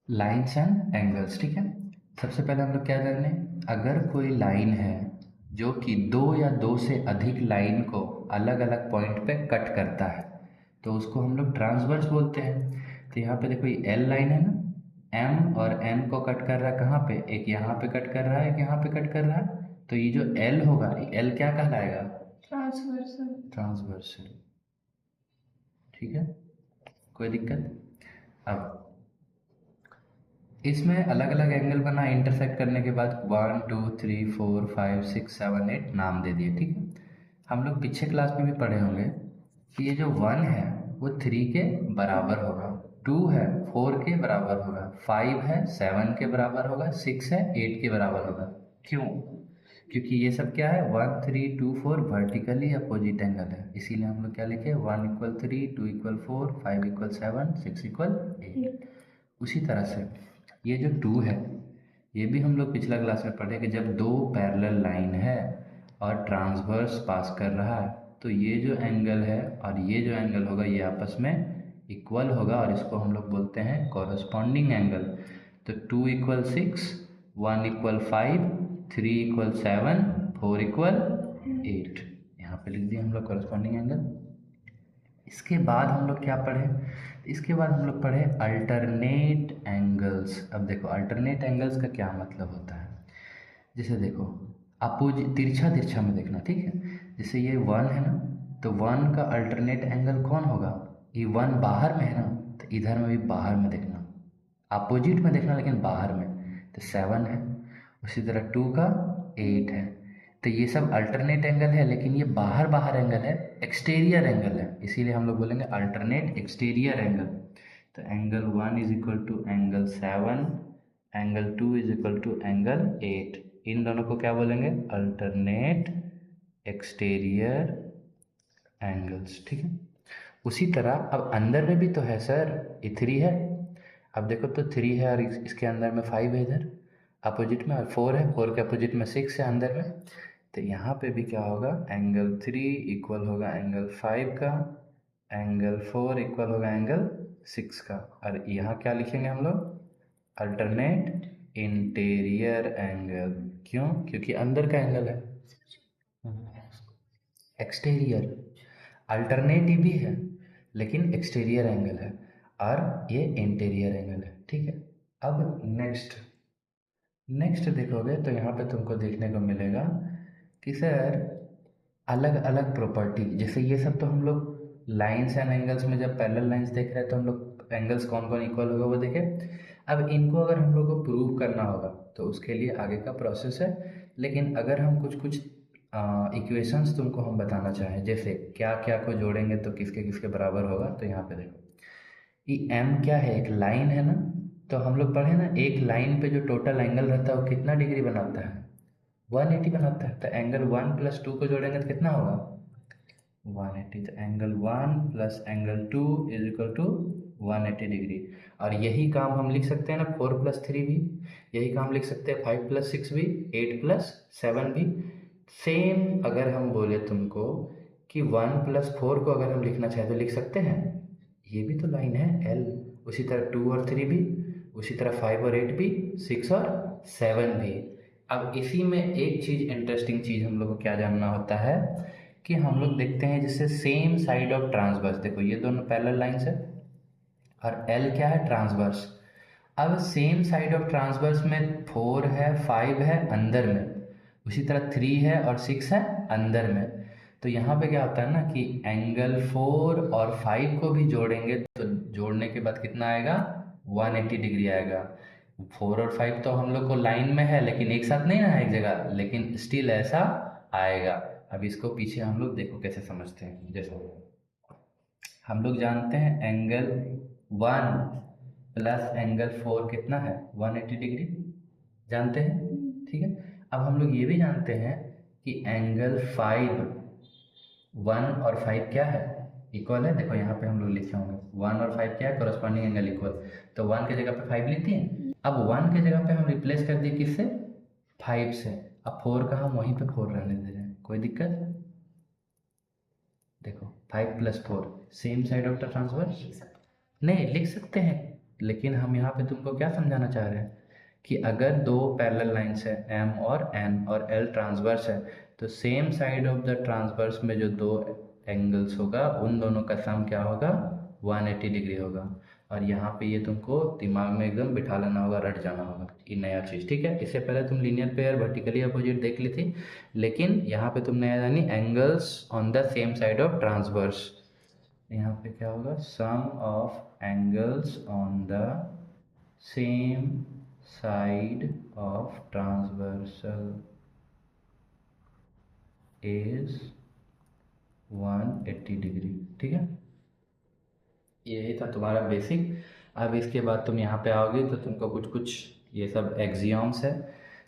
Lines and angles, ठीक है। सबसे पहले हम लोग क्या जाने, अगर कोई लाइन है जो कि दो या दो से अधिक लाइन को अलग अलग पॉइंट पे कट करता है तो उसको हम लोग ट्रांसवर्स बोलते हैं। तो यहाँ पे देखो ये एल लाइन है ना, एम और एन को कट कर रहा है कहाँ पे, एक यहाँ पे कट कर रहा है, एक यहाँ पे कट कर रहा है। तो ये जो एल होगा, एल क्या कहलाएगा, ट्रांसवर्सल। ट्रांसवर्सल, ठीक है, कोई दिक्कत। अब इसमें अलग अलग एंगल बना, इंटरसेक्ट करने के बाद 1 2 3 4 5 6 7 8 नाम दे दिए, ठीक है। हम लोग पीछे क्लास में भी पढ़े होंगे कि ये जो 1 है वो 3 के बराबर होगा, 2 है 4 के बराबर होगा, 5 है 7 के बराबर होगा, 6 है 8 के बराबर होगा। क्यों? क्योंकि ये सब क्या है, 1 3 2 4 वर्टिकली अपोजिट एंगल है, इसीलिए हम लोग क्या लिखे, 1 इक्वल 3, 2 इक्वल 4, 5 इक्वल 7, 6 इक्वल 8। उसी तरह से ये जो 2 है, ये भी हम लोग पिछला क्लास में पढ़े कि जब दो पैरेलल लाइन है और ट्रांसवर्स पास कर रहा है तो ये जो एंगल है और ये जो एंगल होगा ये आपस में इक्वल होगा और इसको हम लोग बोलते हैं कॉरस्पॉन्डिंग एंगल। तो 2 इक्वल 6, 1 इक्वल 5, 3 इक्वल 7, 4 इक्वल 8, यहाँ पे लिख दिया हम लोग कॉरस्पॉन्डिंग एंगल। इसके बाद हम लोग क्या पढ़े, इसके बाद हम लोग पढ़े अल्टरनेट एंगल्स। अब देखो अल्टरनेट एंगल्स का क्या मतलब होता है, जैसे देखो अपोजिट तिरछा तिरछा में देखना, ठीक है। जैसे ये 1 है ना, तो 1 का अल्टरनेट एंगल कौन होगा, ये 1 बाहर में है ना, तो इधर में भी बाहर में देखना, अपोजिट में देखना लेकिन बाहर में, तो 7 है। उसी तरह 2 का 8 है। तो ये सब अल्टरनेट एंगल है लेकिन ये बाहर बाहर एंगल है, एक्सटीरियर एंगल है, इसीलिए हम लोग बोलेंगे अल्टरनेट एक्सटीरियर एंगल। तो angle 1 is equal to angle 7, angle 2 is equal to angle 8, इन दोनों को क्या बोलेंगे, अल्टरनेट एक्सटीरियर एंगल्स, ठीक है। उसी तरह अब अंदर में भी तो है सर, ये 3 है, अब देखो तो 3 है और इसके अंदर में 5 है इधर अपोजिट में, और 4 है, 4 के अपोजिट में 6 है अंदर में। तो यहाँ पे भी क्या होगा, एंगल 3 इक्वल होगा एंगल 5 का, एंगल 4 इक्वल होगा एंगल 6 का, और यहाँ क्या लिखेंगे हम लोग, अल्टरनेट इंटीरियर एंगल। क्यों? क्योंकि अंदर का एंगल है, एक्सटीरियर, अल्टरनेट भी है लेकिन एक्सटीरियर एंगल है और ये इंटीरियर एंगल है, ठीक है। अब नेक्स्ट नेक्स्ट देखोगे तो यहाँ पे तुमको देखने को मिलेगा कि सर अलग अलग प्रॉपर्टी, जैसे ये सब तो हम लोग लाइंस एंड एंगल्स में जब पैरेलल लाइंस देख रहे हैं तो हम लोग एंगल्स कौन कौन इक्वल होगा वो देखे। अब इनको अगर हम लोग को प्रूव करना होगा तो उसके लिए आगे का प्रोसेस है, लेकिन अगर हम कुछ कुछ इक्वेशंस तुमको हम बताना चाहें, जैसे क्या क्या को जोड़ेंगे तो किसके किसके बराबर होगा, तो यहाँ पे देखो ये एम क्या है, एक लाइन है ना, तो हम लोग पढ़े ना एक लाइन पे जो टोटल एंगल रहता है वो कितना डिग्री बनाता है, 180 बनाता है। तो एंगल 1 प्लस 2 को जोड़ेंगे तो कितना होगा, 180। तो angle 1 plus angle 2 is equal to 180 degree. और यही काम हम लिख सकते हैं ना 4 प्लस 3 भी, यही काम लिख सकते हैं 5 प्लस 6 भी, 8 प्लस 7 भी। सेम अगर हम बोले तुमको कि 1 प्लस 4 को अगर हम लिखना चाहें तो लिख सकते हैं, ये भी तो लाइन है एल। उसी तरह 2 और 3 भी, उसी तरह 5 और 8 भी, 6 और 7 भी। अब इसी में एक चीज़ इंटरेस्टिंग चीज़ हम लोग को क्या जानना होता है कि हम लोग देखते हैं जैसे सेम साइड ऑफ ट्रांसवर्स, देखो ये दोनों पैरेलल लाइंस है और एल क्या है, ट्रांसवर्स। अब सेम साइड ऑफ ट्रांसवर्स में 4 है 5 है अंदर में, उसी तरह 3 है और 6 है अंदर में। तो यहाँ पे क्या होता है ना कि एंगल 4 और 5 को भी जोड़ेंगे तो जोड़ने के बाद कितना आएगा, 180 डिग्री आएगा। 4 और 5 तो हम लोग को लाइन में है लेकिन एक साथ नहीं ना है एक जगह, लेकिन स्टिल ऐसा आएगा। अब इसको पीछे हम लोग देखो कैसे समझते हैं, जैसे हम लोग जानते हैं एंगल 1 प्लस एंगल 4 कितना है, 180 डिग्री जानते हैं, ठीक है। अब हम लोग ये भी जानते हैं कि एंगल 5, 1 और 5 क्या है, इक्वल है। देखो यहाँ पे हम लोग लिखे होंगे 1 और 5 क्या है, कोरस्पॉन्डिंग एंगल इक्वल। तो 1 के जगह पे 5 लिखते हैं, अब 1 के जगह पे हम रिप्लेस कर दिए किससे, 5 से। अब 4 का हम वहीं पे 4 रहने दे रहे हैं, कोई दिक्कत। देखो 5 plus 4 same side of the transverse, नहीं लिख सकते हैं, लेकिन हम यहाँ पे तुमको क्या समझाना चाह रहे हैं कि अगर दो पैरेलल लाइंस है एम और एन और एल ट्रांसवर्स है, तो same side of the transverse में जो दो एंगल्स होगा उन दोनों का सम क्या होगा, 180 डिग्री होगा। और यहाँ पे ये तुमको दिमाग में एकदम बिठा लेना होगा, रट जाना होगा ये नया चीज़, ठीक है। इससे पहले तुम लीनियर पेयर वर्टिकली अपोजिट देख ली थी, लेकिन यहाँ पे तुम नया जानी angles on the same side of transverse. यहाँ पे क्या होगा, sum of angles on the same side of transversal is 180 degree, ठीक है। यही था तुम्हारा बेसिक। अब इसके बाद तुम यहाँ पे आओगे तो तुमको कुछ कुछ ये सब एक्सियोम्स है।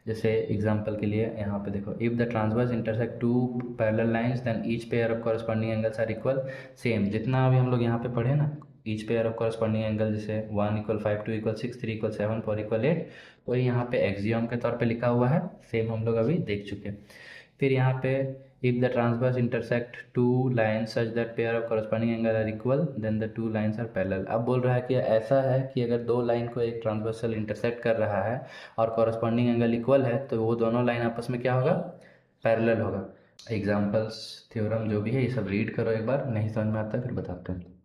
जैसे एग्जांपल के लिए यहाँ पे देखो, if the transverse intersect to parallel lines then each pair of corresponding angles are equal. Same जितना अभी हम लोग यहाँ पे पढ़े ना, each pair of corresponding angle, जैसे 1 = 5, 2 = 6, 3 = 7, 4 = 8, तो यहाँ पे एक्सियोम के तौर पे लिखा हुआ है। सेम हम लोग अभी देख चुके। फिर यहाँ पे if the transverse intersect two lines such that pair of corresponding angle are equal then the two lines are parallel। अब बोल रहा है कि ऐसा है कि अगर दो लाइन को एक ट्रांसवर्सल इंटरसेक्ट कर रहा है और कॉरस्पॉन्डिंग एंगल इक्वल है, तो वो दोनों लाइन आपस में क्या होगा, पैरेलल होगा। एग्जाम्पल्स, थ्योरम जो भी है ये सब रीड करो एक बार, नहीं समझ में आता फिर बताते हैं।